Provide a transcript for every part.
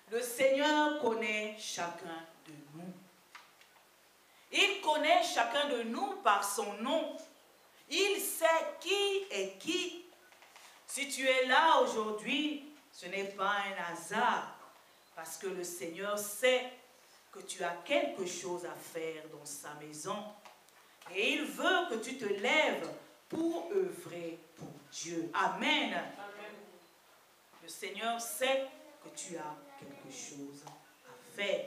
Le Seigneur connaît chacun de nous. Il connaît chacun de nous par son nom. Il sait qui est qui. Si tu es là aujourd'hui, ce n'est pas un hasard, parce que le Seigneur sait que tu as quelque chose à faire dans sa maison. Et il veut que tu te lèves pour œuvrer pour Dieu. Amen. Amen. Le Seigneur sait que tu as quelque chose à faire.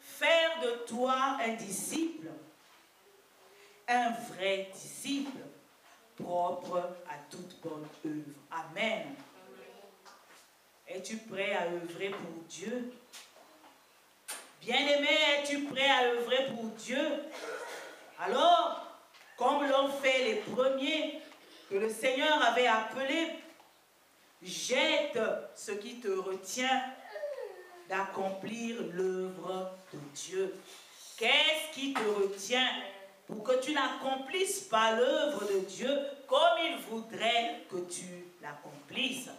Faire de toi un disciple, un vrai disciple, propre à toute bonne œuvre. Amen. Es-tu prêt à œuvrer pour Dieu? Bien-aimé, es-tu prêt à œuvrer pour Dieu? Alors, comme l'ont fait les premiers que le Seigneur avait appelés, jette ce qui te retient d'accomplir l'œuvre de Dieu. Qu'est-ce qui te retient pour que tu n'accomplisses pas l'œuvre de Dieu comme il voudrait que tu l'accomplisses?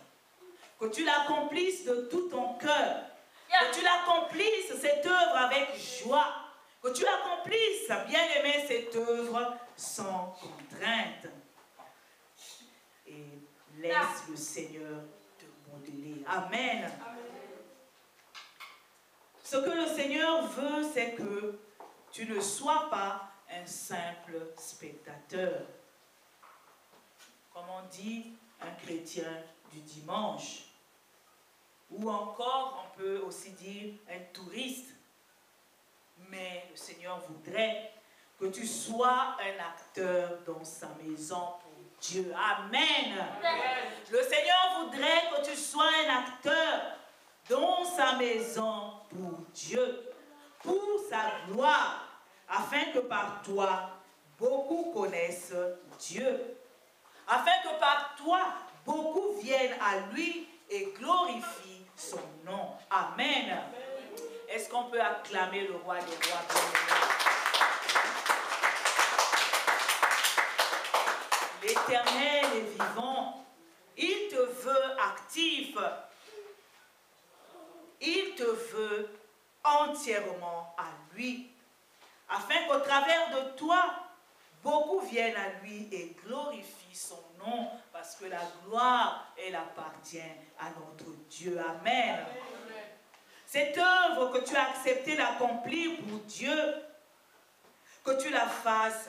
Que tu l'accomplisses de tout ton cœur. Que tu l'accomplisses, cette œuvre, avec joie. Que tu l'accomplisses, bien aimé, cette œuvre sans contrainte. Et laisse le Seigneur te modeler. Amen. Ce que le Seigneur veut, c'est que tu ne sois pas un simple spectateur. Comme on dit, un chrétien du dimanche. Ou encore, on peut aussi dire un touriste. Mais le Seigneur voudrait que tu sois un acteur dans sa maison pour Dieu. Amen. Amen. Le Seigneur voudrait que tu sois un acteur dans sa maison pour Dieu, pour sa gloire, afin que par toi, beaucoup connaissent Dieu. Afin que par toi, beaucoup viennent à lui et glorifient son nom. Amen. Amen. Est-ce qu'on peut acclamer le roi des rois? L'Éternel est vivant. Il te veut actif. Il te veut entièrement à lui. Afin qu'au travers de toi, beaucoup viennent à lui et glorifient son nom. Parce que la gloire, elle appartient à notre Dieu. Amen. Amen. Cette œuvre que tu as accepté d'accomplir pour Dieu, que tu la fasses,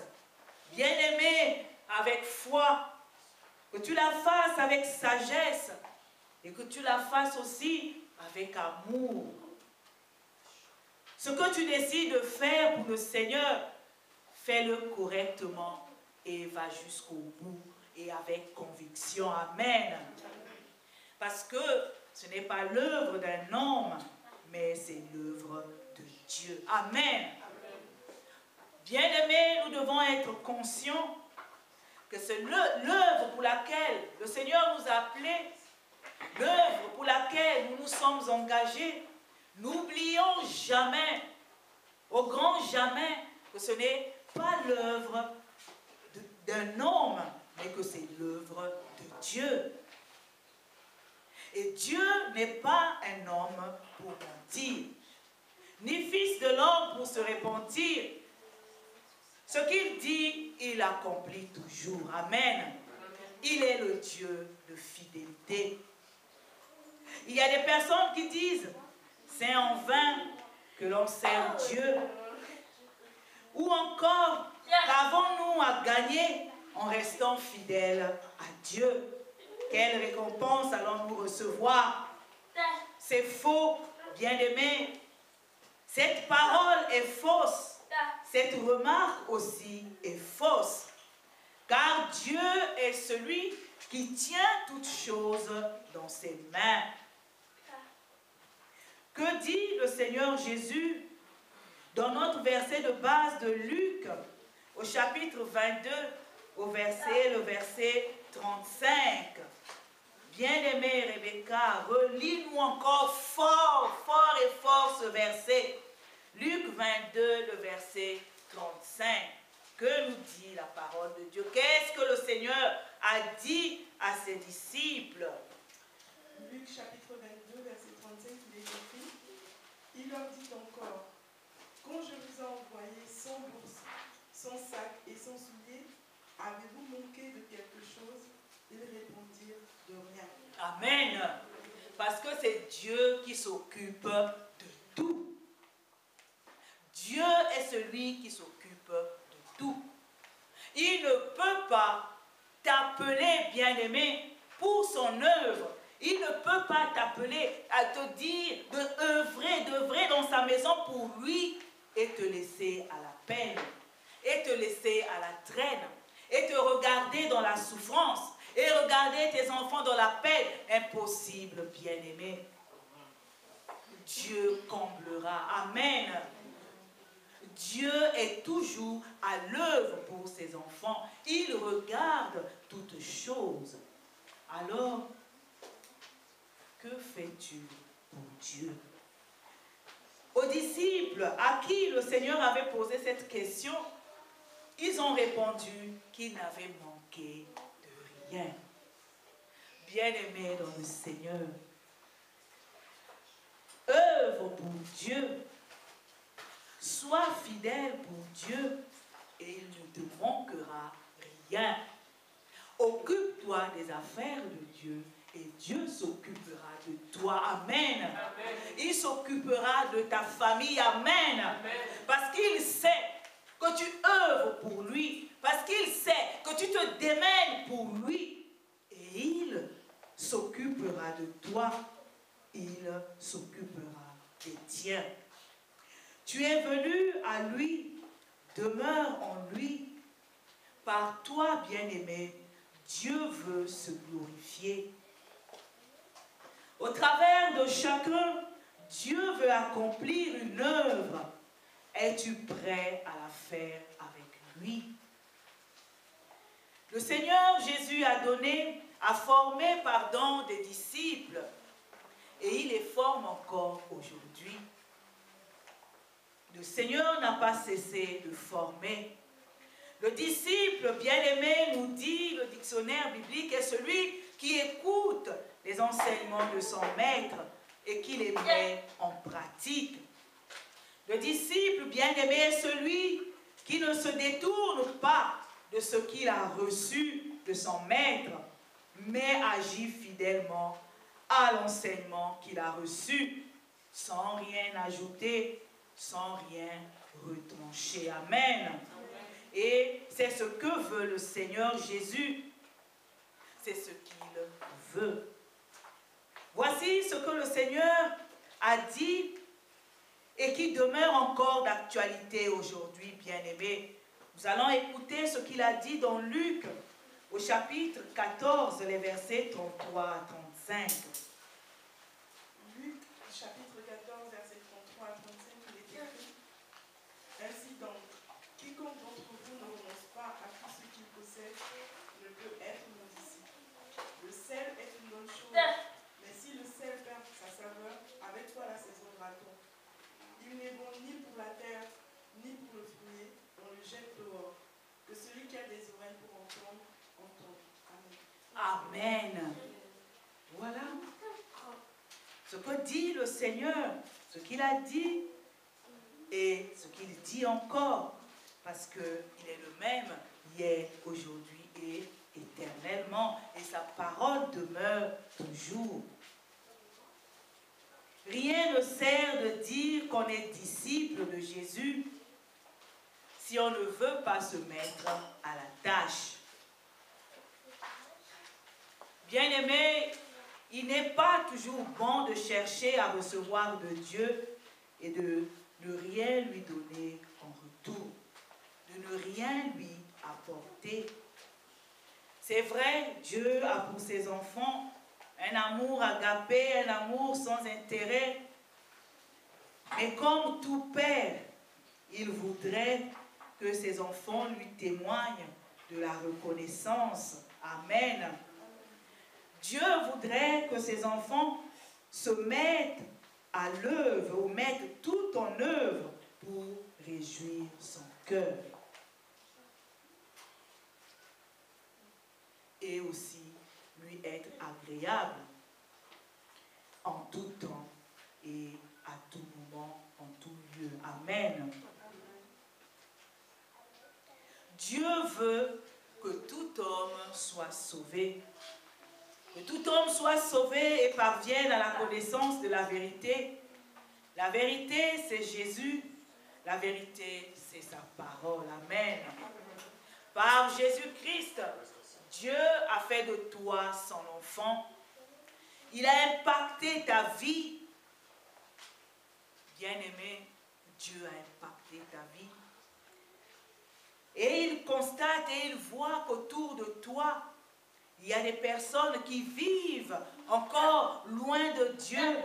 bien-aimé, avec foi, que tu la fasses avec sagesse et que tu la fasses aussi avec amour. Ce que tu décides de faire pour le Seigneur, fais-le correctement et va jusqu'au bout et avec conviction. Amen. Parce que ce n'est pas l'œuvre d'un homme, mais c'est l'œuvre de Dieu. Amen. Bien-aimés, nous devons être conscients que c'est l'œuvre pour laquelle le Seigneur nous a appelés, l'œuvre pour laquelle nous nous sommes engagés. N'oublions jamais, au grand jamais, que ce n'est pas l'œuvre d'un homme, mais que c'est l'œuvre de Dieu. Et Dieu n'est pas un homme pour mentir, ni fils de l'homme pour se repentir. Ce qu'il dit, il accomplit toujours. Amen. Il est le Dieu de fidélité. Il y a des personnes qui disent, c'est en vain que l'on sert Dieu. Ou encore, qu'avons-nous à gagner en restant fidèles à Dieu? Quelle récompense allons-nous recevoir? C'est faux, bien-aimé. Cette parole est fausse. Cette remarque aussi est fausse. Car Dieu est celui qui tient toutes choses dans ses mains. Que dit le Seigneur Jésus dans notre verset de base de Luc, au chapitre 22, le verset 35? Bien-aimée Rebecca, relis-nous encore fort et fort ce verset. Luc 22, le verset 35. Que nous dit la parole de Dieu? Qu'est-ce que le Seigneur a dit à ses disciples? Luc chapitre 22, verset 35. écrit, il leur dit encore, quand je vous ai envoyé sans bourse, sans sac et sans souliers, avez-vous manqué de quelque chose? Ils répondirent de rien. Amen. Parce que c'est Dieu qui s'occupe de tout. Dieu est celui qui s'occupe de tout. Il ne peut pas t'appeler bien-aimé pour son œuvre. Il ne peut pas t'appeler à te dire d'œuvrer dans sa maison pour lui et te laisser à la peine, et te laisser à la traîne, et te regarder dans la souffrance, et regarder tes enfants dans la peine. Impossible, bien-aimé. Dieu comblera. Amen. Dieu est toujours à l'œuvre pour ses enfants. Il regarde toutes choses. Alors, que fais-tu pour Dieu? Aux disciples à qui le Seigneur avait posé cette question, ils ont répondu qu'ils n'avaient manqué de rien. Bien-aimés dans le Seigneur, œuvre pour Dieu. Sois fidèle pour Dieu et il ne te manquera rien. Occupe-toi des affaires de Dieu et Dieu s'occupera de toi. Amen. Amen. Il s'occupera de ta famille. Amen. Amen. Parce qu'il sait que tu œuvres pour lui. Parce qu'il sait que tu te démènes pour lui. Et il s'occupera de toi. Il s'occupera des tiens. Tu es venu à lui, demeure en lui. Par toi, bien-aimé, Dieu veut se glorifier. Au travers de chacun, Dieu veut accomplir une œuvre. Es-tu prêt à la faire avec lui? Le Seigneur Jésus a formé des disciples et il les forme encore aujourd'hui. Le Seigneur n'a pas cessé de former. Le disciple bien-aimé, nous dit le dictionnaire biblique, est celui qui écoute les enseignements de son maître et qui les met en pratique. Le disciple bien-aimé est celui qui ne se détourne pas de ce qu'il a reçu de son maître, mais agit fidèlement à l'enseignement qu'il a reçu, sans rien ajouter, sans rien retrancher. Amen. Et c'est ce que veut le Seigneur Jésus. C'est ce qu'il veut. Voici ce que le Seigneur a dit et qui demeure encore d'actualité aujourd'hui, bien-aimés. Nous allons écouter ce qu'il a dit dans Luc, au chapitre 14, les versets 33 à 35. Luc, chapitre 14, versets 33 à 35, il est écrit: Ainsi donc, quiconque d'entre vous ne renonce pas à tout ce qu'il possède ne peut être mon disciple. Le sel est une bonne chose, mais si le sel perd sa saveur, avec quoi la saisonnera-t-on? Il n'est bon ni pour la terre, ni pour le fruit, on le jette dehors. Que celui qui a des oreilles pour entendre, entende. Amen. Amen. Voilà ce que dit le Seigneur, ce qu'il a dit et ce qu'il dit encore, parce qu'il est le même hier, aujourd'hui et éternellement, et sa parole demeure toujours. Rien ne sert de dire qu'on est disciple de Jésus si on ne veut pas se mettre à la tâche. Bien-aimé, il n'est pas toujours bon de chercher à recevoir de Dieu et de ne rien lui donner en retour, de ne rien lui apporter. C'est vrai, Dieu a pour ses enfants un amour agapé, un amour sans intérêt. Mais comme tout père, il voudrait que ses enfants lui témoignent de la reconnaissance. Amen. Dieu voudrait que ses enfants se mettent à l'œuvre ou mettent tout en œuvre pour réjouir son cœur. Et aussi lui être agréable en tout temps et à tout moment, en tout lieu. Amen. Dieu veut que tout homme soit sauvé. Que tout homme soit sauvé et parvienne à la connaissance de la vérité. La vérité, c'est Jésus. La vérité, c'est sa parole. Amen. Par Jésus-Christ, Dieu a fait de toi son enfant. Il a impacté ta vie. Bien-aimé, Dieu a impacté ta vie. Et il constate et il voit qu'autour de toi, il y a des personnes qui vivent encore loin de Dieu.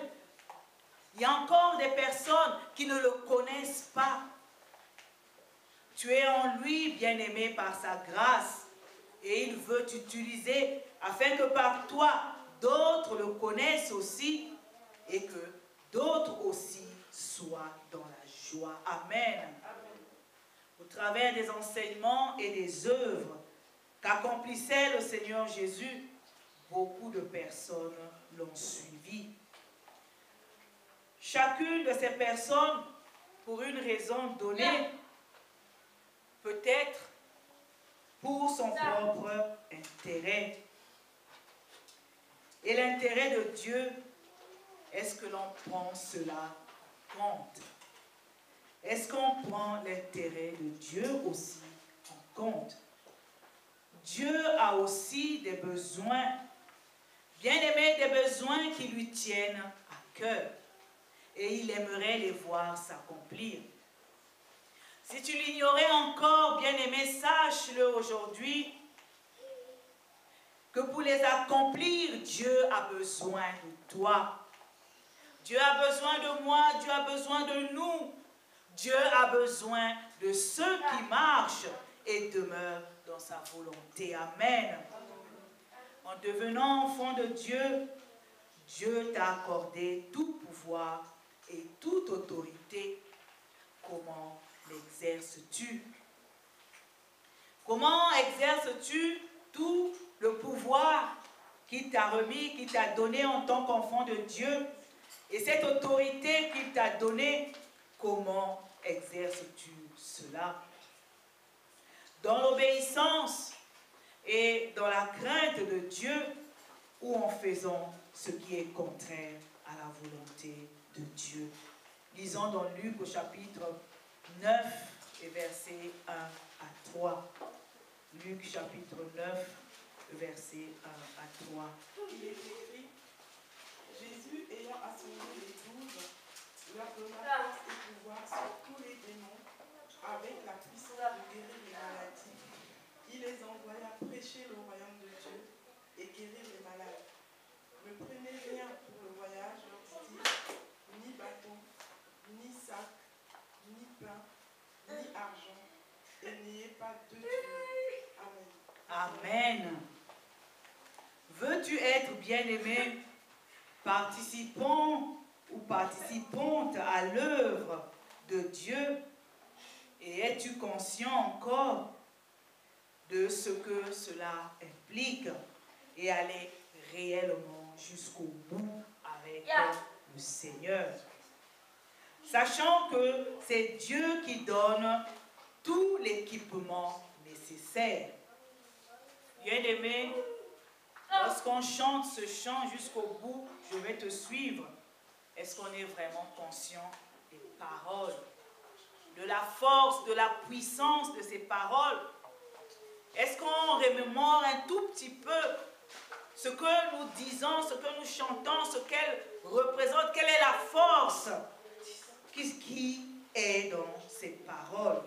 Il y a encore des personnes qui ne le connaissent pas. Tu es en lui, bien-aimé, par sa grâce. Et il veut t'utiliser afin que par toi, d'autres le connaissent aussi et que d'autres aussi soient dans la joie. Amen. Au travers des enseignements et des œuvres qu'accomplissait le Seigneur Jésus, beaucoup de personnes l'ont suivi. Chacune de ces personnes, pour une raison donnée, peut-être pour son propre intérêt. Et l'intérêt de Dieu, est-ce que l'on prend cela compte? Est-ce qu'on prend l'intérêt de Dieu aussi en compte? Dieu a aussi des besoins, bien-aimés, des besoins qui lui tiennent à cœur. Et il aimerait les voir s'accomplir. Si tu l'ignorais encore, bien-aimé, sache-le aujourd'hui, que pour les accomplir, Dieu a besoin de toi. Dieu a besoin de moi, Dieu a besoin de nous. Dieu a besoin de ceux qui marchent et demeurent dans sa volonté. Amen. En devenant enfant de Dieu, Dieu t'a accordé tout pouvoir et toute autorité. Comment l'exerces-tu? Comment exerces-tu tout le pouvoir qu'il t'a remis, qu'il t'a donné en tant qu'enfant de Dieu? Et cette autorité qu'il t'a donnée, comment exerces-tu cela? Dans l'obéissance et dans la crainte de Dieu, ou en faisant ce qui est contraire à la volonté de Dieu? Lisons dans Luc au chapitre 9 et versets 1 à 3. Luc chapitre 9, versets 1 à 3. Il est écrit, Jésus ayant assemblé les 12, leur donna force et pouvoir sur tous les démons, avec la puissance de guérir les maladies. Il les envoya prêcher le royaume de Dieu et guérir les malades. Ne prenez rien pour le voyage, leur dit-il, ni bâton, ni sac, ni pain, ni argent, et n'ayez pas de tenue. Amen. Amen. Veux-tu être bien-aimé, participant ou participante à l'œuvre de Dieu? Et es-tu conscient encore de ce que cela implique et aller réellement jusqu'au bout avec le Seigneur? Sachant que c'est Dieu qui donne tout l'équipement nécessaire. Bien-aimé, lorsqu'on chante ce chant jusqu'au bout, je vais te suivre. Est-ce qu'on est vraiment conscient des paroles, de la force, de la puissance de ces paroles? Est-ce qu'on remémore un tout petit peu ce que nous disons, ce que nous chantons, ce qu'elle représente, quelle est la force qui est dans ces paroles?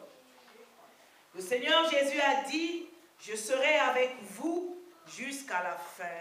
Le Seigneur Jésus a dit, je serai avec vous jusqu'à la fin